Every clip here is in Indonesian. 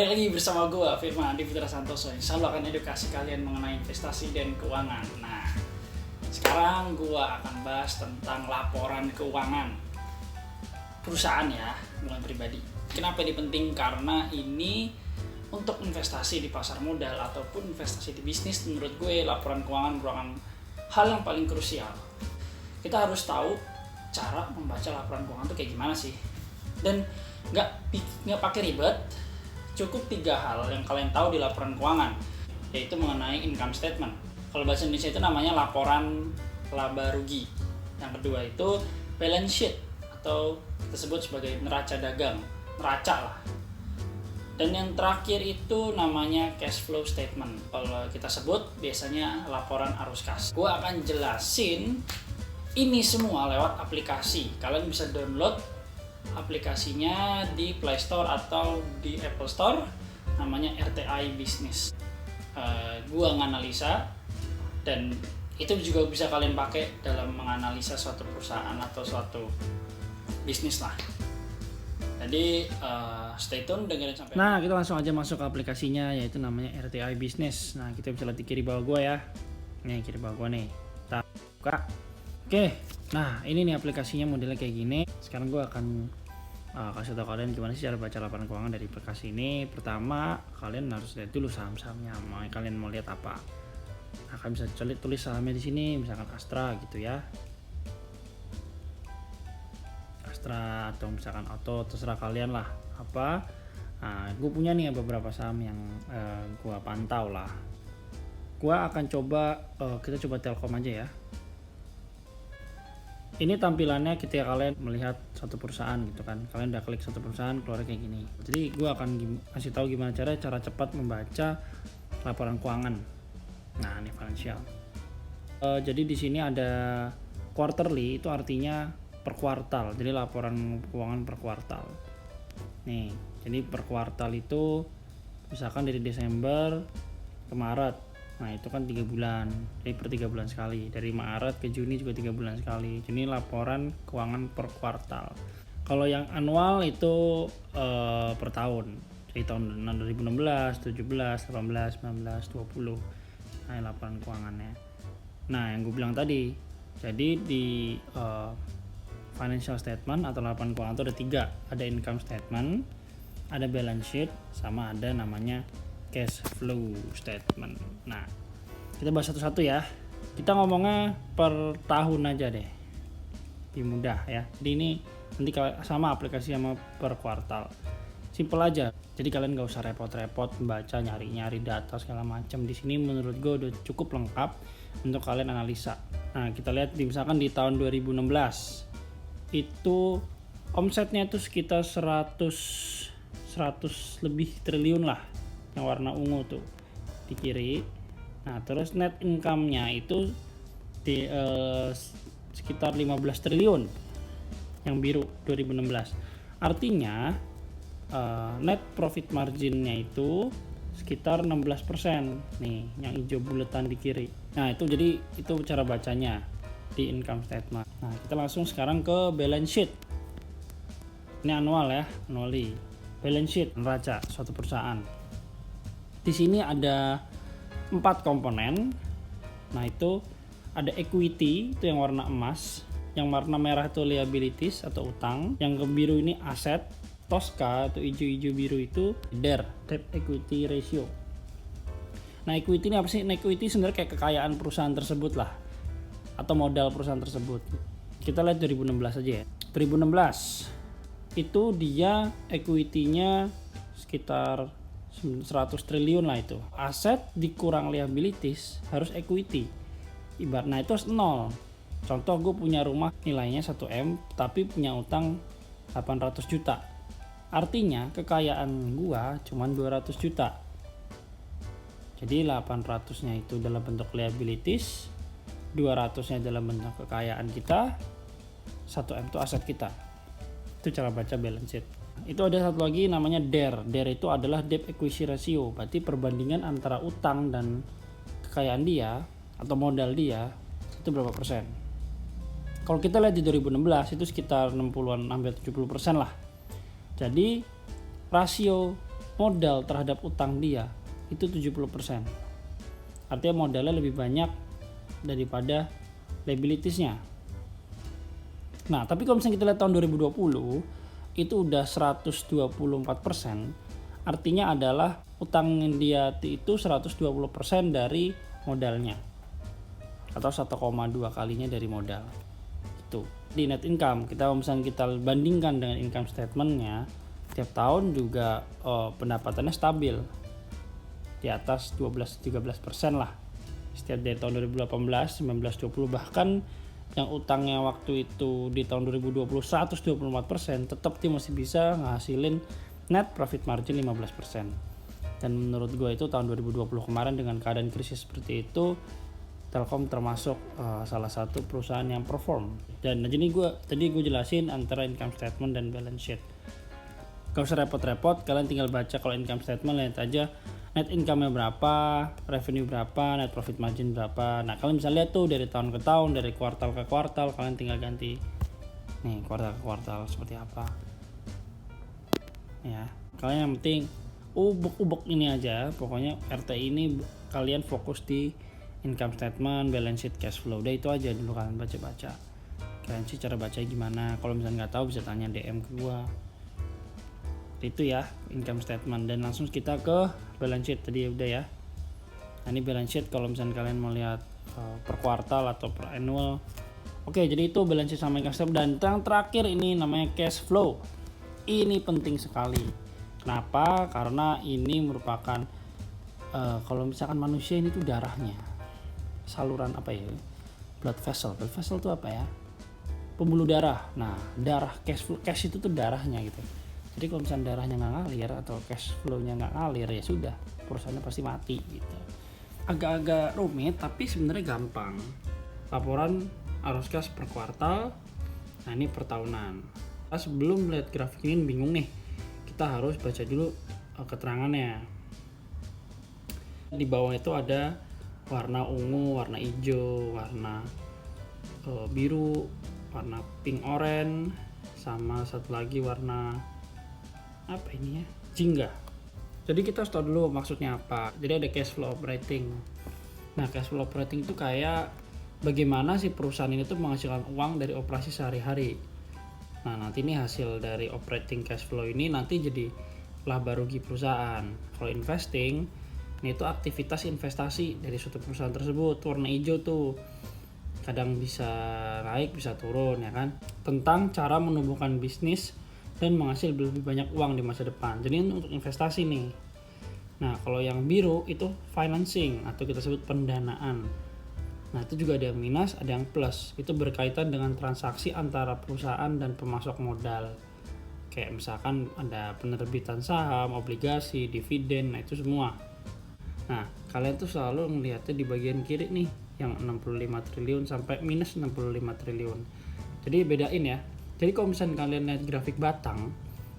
Balik lagi bersama gue, Firman Adi Putra Santoso, yang selalu akan edukasi kalian mengenai investasi dan keuangan. Nah, sekarang gue akan bahas tentang laporan keuangan perusahaan ya, bukan pribadi. Kenapa ini penting? Karena ini untuk investasi di pasar modal ataupun investasi di bisnis, menurut gue laporan keuangan merupakan hal yang paling krusial. Kita harus tahu cara membaca laporan keuangan itu kayak gimana sih. Dan nggak pakai ribet. Cukup 3 hal yang kalian tahu di laporan keuangan, yaitu mengenai income statement. Kalau bahasa Indonesia itu namanya laporan laba rugi. Yang kedua itu balance sheet atau kita sebut sebagai neraca dagang, neraca lah. Dan yang terakhir itu namanya cash flow statement. Kalau kita sebut biasanya laporan arus kas. Gua akan jelasin ini semua lewat aplikasi. Kalian bisa download aplikasinya di Play Store atau di Apple Store, namanya RTI Business. Gua nganalisa, dan itu juga bisa kalian pakai dalam menganalisa suatu perusahaan atau suatu bisnis lah. Jadi stay tune, dengerin sampai. Nah, kita langsung aja masuk ke aplikasinya, yaitu namanya RTI Business. Nah, kita bisa lihat di kiri bawah gua ya. Nih kiri bawah gua nih. Kita buka. Oke, nah ini nih aplikasinya modelnya kayak gini. Sekarang gue akan kasih tau kalian gimana sih cara baca laporan keuangan dari aplikasi ini. Pertama, kalian harus lihat dulu saham-sahamnya. Kalian mau lihat apa? Nah, kalian bisa tulis sahamnya di sini, misalkan Astra gitu ya. Astra atau misalkan Auto, terserah kalian lah apa. Nah, gue punya nih beberapa saham yang gue pantau lah. Gue akan coba, kita coba Telkom aja ya. Ini tampilannya ketika kalian melihat satu perusahaan gitu kan. Kalian udah klik satu perusahaan, keluar kayak gini. Jadi gue akan kasih tahu gimana cara cepat membaca laporan keuangan. Nah, ini financial. Jadi di sini ada quarterly, itu artinya per kuartal. Jadi laporan keuangan per kuartal. Nih, jadi per kuartal itu misalkan dari Desember ke Maret. Nah, itu kan 3 bulan, jadi per 3 bulan sekali. Dari Maret ke Juni juga 3 bulan sekali. Jadi laporan keuangan per kuartal. Kalau yang annual itu per tahun. Jadi tahun 2016, 17, 18, 19, 20. Nah, laporan keuangannya. Nah, yang gue bilang tadi, jadi di financial statement atau laporan keuangan itu ada 3. Ada income statement, ada balance sheet, sama ada namanya cash flow statement. Nah, kita bahas satu-satu ya. Kita ngomongnya per tahun aja deh, lebih mudah ya. Jadi ini nanti sama aplikasi sama per kuartal. Simple aja. Jadi kalian gak usah repot-repot membaca, nyari-nyari data segala macam. Di sini menurut gue udah cukup lengkap untuk kalian analisa. Nah, kita lihat misalkan di tahun 2016 itu omsetnya itu sekitar 100 lebih triliun lah, yang warna ungu tuh di kiri. Nah, terus net income-nya itu di sekitar 15 triliun yang biru 2016. Artinya net profit margin-nya itu sekitar 16%. Nih, yang hijau buletan di kiri. Nah, itu jadi itu cara bacanya di income statement. Nah, kita langsung sekarang ke balance sheet. Ini annual ya, annually. Balance sheet neraca suatu perusahaan. Di sini ada 4 komponen. Nah, itu ada equity, itu yang warna emas. Yang warna merah itu liabilities atau utang. Yang biru ini aset. Tosca atau hijau-hijau biru itu DER, debt equity ratio. Nah, equity ini apa sih? Nah, equity sebenarnya kayak kekayaan perusahaan tersebut lah, atau modal perusahaan tersebut. Kita lihat 2016 aja ya. 2016 itu dia equity-nya sekitar 100 triliun lah itu. Aset dikurang liabilities harus equity. Ibaratnya itu 0. Contoh, gue punya rumah nilainya 1M tapi punya utang 800 juta. Artinya kekayaan gue cuma 200 juta. Jadi 800-nya itu dalam bentuk liabilities, 200-nya dalam bentuk kekayaan kita, 1M itu aset kita. Itu cara baca balance sheet. Itu ada satu lagi namanya DER. DER itu adalah debt equity ratio, berarti perbandingan antara utang dan kekayaan dia atau modal dia itu berapa persen. Kalau kita lihat di 2016 itu sekitar 60-an hampir 70% lah. Jadi rasio modal terhadap utang dia itu 70%. Artinya modalnya lebih banyak daripada liabilitiesnya. Nah, tapi kalau misalnya kita lihat tahun 2020 itu udah 124%, artinya adalah utang dia itu 120% dari modalnya atau 1,2 kalinya dari modal. Itu di net income. Misalnya kita bandingkan dengan income statementnya, tiap tahun juga pendapatannya stabil di atas 12-13% lah setiap dari tahun 2018, 19, 20. Bahkan yang utangnya waktu itu di tahun 2020 124%, tetap dia masih bisa ngasilin net profit margin 15%. Dan menurut gue itu tahun 2020 kemarin dengan keadaan krisis seperti itu, Telkom termasuk salah satu perusahaan yang perform. Dan tadi gue jelasin antara income statement dan balance sheet. Gak usah repot-repot, kalian tinggal baca kalau income statement, lihat aja net income-nya berapa, revenue berapa, net profit margin berapa. Nah, kalian bisa lihat tuh dari tahun ke tahun, dari kuartal ke kuartal, kalian tinggal ganti nih kuartal ke kuartal seperti apa. Ya, kalian yang penting ubek-ubek ini aja, pokoknya RTI ini kalian fokus di income statement, balance sheet, cash flow. Udah itu aja dulu kalian baca-baca. Kalian sih cara baca gimana? Kalau misalnya nggak tahu bisa tanya DM ke gua. Itu ya income statement, dan langsung kita ke balance sheet tadi udah ya. Nah, ini balance sheet kalau misalnya kalian mau lihat per kuartal atau per annual. Oke, jadi itu balance sheet sama income statement. Dan yang terakhir ini namanya cash flow. Ini penting sekali. Kenapa? Karena ini merupakan kalau misalkan manusia ini tuh darahnya, saluran apa ya? Blood vessel. Blood vessel itu apa ya? Pembuluh darah. Nah, darah cash itu tuh darahnya gitu. Jadi kalau misalnya darahnya nggak ngalir atau cash flow-nya nggak ngalir, ya sudah, perusahaannya pasti mati gitu. Agak-agak rumit tapi sebenarnya gampang. Laporan arus kas per kuartal, nah ini per tahunan. Nah, sebelum melihat grafik ini bingung nih, kita harus baca dulu keterangannya. Di bawah itu ada warna ungu, warna hijau, warna biru, warna pink orange, sama satu lagi warna apa ini ya, jingga. Jadi kita harus tahu dulu maksudnya apa. Jadi ada cash flow operating. Nah, cash flow operating itu kayak bagaimana si perusahaan ini tuh menghasilkan uang dari operasi sehari-hari. Nah, nanti ini hasil dari operating cash flow ini nanti jadi laba rugi perusahaan. Kalau investing, ini itu aktivitas investasi dari suatu perusahaan tersebut. Warna hijau tuh kadang bisa naik, bisa turun ya kan. Tentang cara menumbuhkan bisnis dan menghasilkan lebih banyak uang di masa depan. Jadi ini untuk investasi nih. Nah, kalau yang biru itu financing atau kita sebut pendanaan. Nah, itu juga ada yang minus, ada yang plus. Itu berkaitan dengan transaksi antara perusahaan dan pemasok modal. Kayak misalkan ada penerbitan saham, obligasi, dividen, nah itu semua. Nah, kalian tuh selalu melihatnya di bagian kiri nih, yang 65 triliun sampai minus 65 triliun. Jadi bedain ya. Jadi kalau misalnya kalian lihat grafik batang,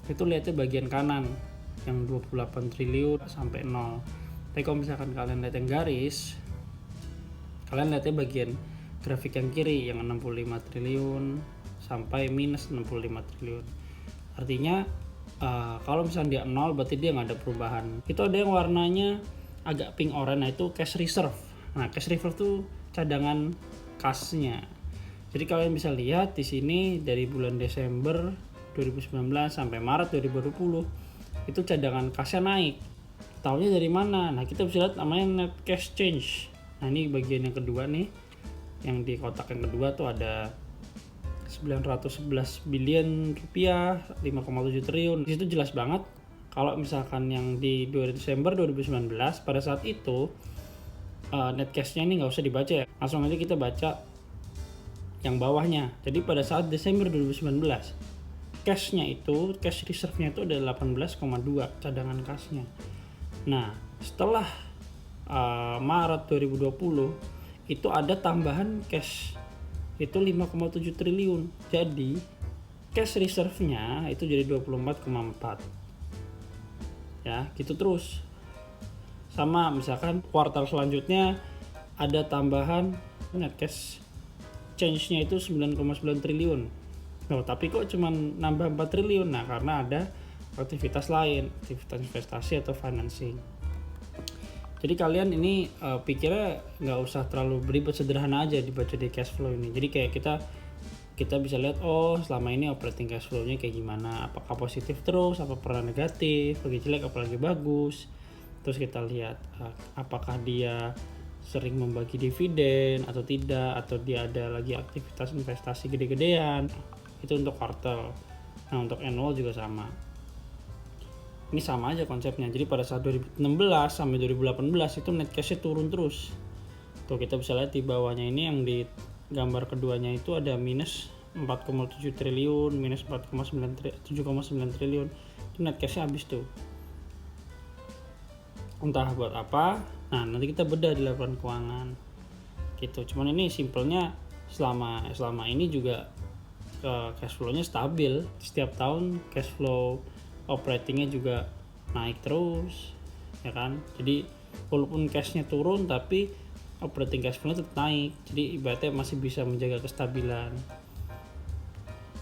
itu lihatnya bagian kanan yang 28 triliun sampai 0. Tapi kalau misalkan kalian lihat yang garis, kalian lihatnya bagian grafik yang kiri yang 65 triliun sampai minus 65 triliun. Artinya kalau misalnya dia 0 berarti dia nggak ada perubahan. Itu ada yang warnanya agak pink orange, nah itu cash reserve. Nah, cash reserve tuh cadangan kasnya. Jadi kalian bisa lihat di sini dari bulan Desember 2019 sampai Maret 2020 itu cadangan kasnya naik. Tahunya dari mana? Nah, kita bisa lihat namanya net cash change. Nah, ini bagian yang kedua nih. Yang di kotak yang kedua tuh ada 911 billion rupiah, 5,7 triliun. Di situ jelas banget kalau misalkan yang di Desember 2019 pada saat itu net cash-nya ini nggak usah dibaca ya. Langsung aja kita baca yang bawahnya. Jadi pada saat Desember 2019 cash-nya itu, cash reserve-nya itu ada 18,2 cadangan kasnya. Nah, setelah Maret 2020 itu ada tambahan cash itu 5,7 triliun. Jadi cash reserve-nya itu jadi 24,4. Ya, gitu terus. Sama misalkan kuartal selanjutnya ada tambahan net cash change-nya itu 9,9 triliun. Nah, tapi kok cuma nambah 4 triliun? Nah, karena ada aktivitas lain, aktivitas investasi atau financing. Jadi kalian ini pikirnya nggak usah terlalu beribet, sederhana aja dibaca di cash flow ini. Jadi kayak kita bisa lihat, oh selama ini operating cash flow-nya kayak gimana, apakah positif terus, apa pernah negatif, lagi jelek apalagi bagus. Terus kita lihat apakah dia sering membagi dividen atau tidak, atau dia ada lagi aktivitas investasi gede-gedean. Itu untuk kuartal. Nah untuk annual juga sama. Ini sama aja konsepnya. Jadi pada saat 2016 sampai 2018 itu net cash-nya turun terus. Tuh kita bisa lihat di bawahnya ini yang di gambar keduanya itu ada minus 4,7 triliun, minus 7,9 triliun. Itu net cash-nya habis tuh. Entah buat apa. Nah, nanti kita bedah di laporan keuangan. Gitu. Cuman ini simpelnya selama ini juga cash flow-nya stabil. Setiap tahun cash flow operatingnya juga naik terus, ya kan? Jadi walaupun cashnya turun tapi operating cash flow tetap naik. Jadi ibaratnya masih bisa menjaga kestabilan.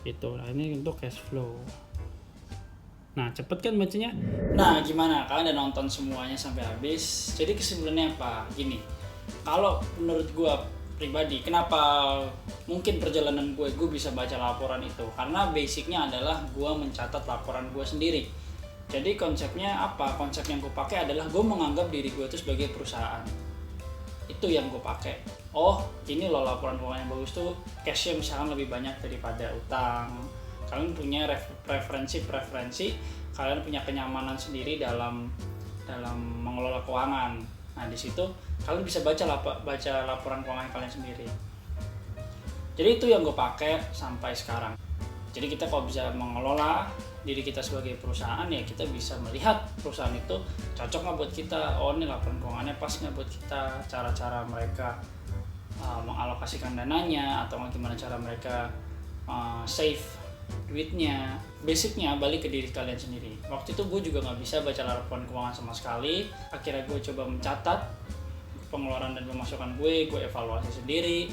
Gitu. Nah, ini untuk cash flow. Nah, cepet kan bacanya? Nah, gimana? Kalian udah nonton semuanya sampai habis. Jadi kesimpulannya apa? Gini. Kalau menurut gue pribadi, kenapa mungkin perjalanan gue bisa baca laporan itu? Karena basicnya adalah gue mencatat laporan gue sendiri. Jadi konsepnya apa? Konsep yang gue pakai adalah gue menganggap diri gue itu sebagai perusahaan. Itu yang gue pakai. Oh, ini loh laporan keuangan yang bagus tuh, cashnya misalkan lebih banyak daripada utang. Kalian punya preferensi, kalian punya kenyamanan sendiri dalam mengelola keuangan. Nah, di situ kalian bisa baca laporan keuangan kalian sendiri. Jadi itu yang gue pakai sampai sekarang. Jadi kita kalau bisa mengelola diri kita sebagai perusahaan, ya kita bisa melihat perusahaan itu cocok nggak buat kita. Oh, ini laporan keuangannya pas nggak buat kita. Cara-cara mereka mengalokasikan dananya, atau gimana cara mereka save duitnya. Basicnya balik ke diri kalian sendiri. Waktu itu gue juga nggak bisa baca laporan keuangan sama sekali. Akhirnya gue coba mencatat pengeluaran dan pemasukan gue evaluasi sendiri.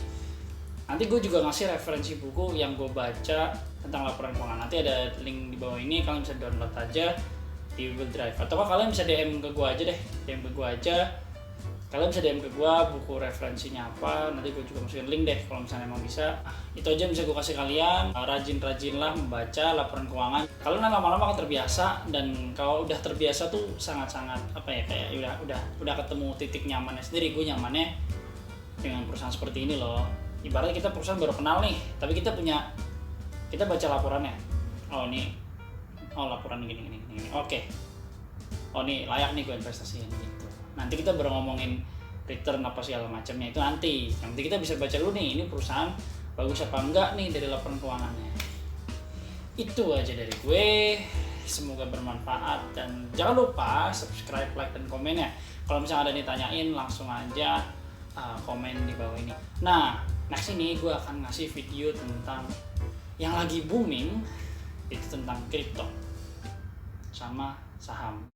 Nanti gue juga ngasih referensi buku yang gue baca tentang laporan keuangan. Nanti ada link di bawah ini, kalian bisa download aja di Google Drive. Atau kalian bisa DM ke gue aja deh, Kalian bisa DM ke gue buku referensinya apa, nanti gue juga masukin link deh kalau misalnya emang bisa. Itu aja yang bisa gue kasih kalian. Rajin-rajinlah membaca laporan keuangan. Kalian lama-lama akan terbiasa, dan kalau udah terbiasa tuh sangat-sangat kayak udah ketemu titik nyamannya sendiri. Gue nyamannya dengan perusahaan seperti ini loh. Ibaratnya kita perusahaan baru kenal nih, tapi kita baca laporannya. Laporan gini. Oke. Oh, nih layak nih gue investasiin gitu. Nanti kita baru ngomongin return apa segala macamnya, itu nanti. Yang penting kita bisa baca dulu nih, ini perusahaan bagus apa enggak nih dari laporan keuangannya. Itu aja dari gue. Semoga bermanfaat, dan jangan lupa subscribe, like, dan komen ya. Kalau misalnya ada yang ditanyain, langsung aja komen di bawah ini. Nah, next ini gue akan ngasih video tentang yang lagi booming, itu tentang kripto sama saham.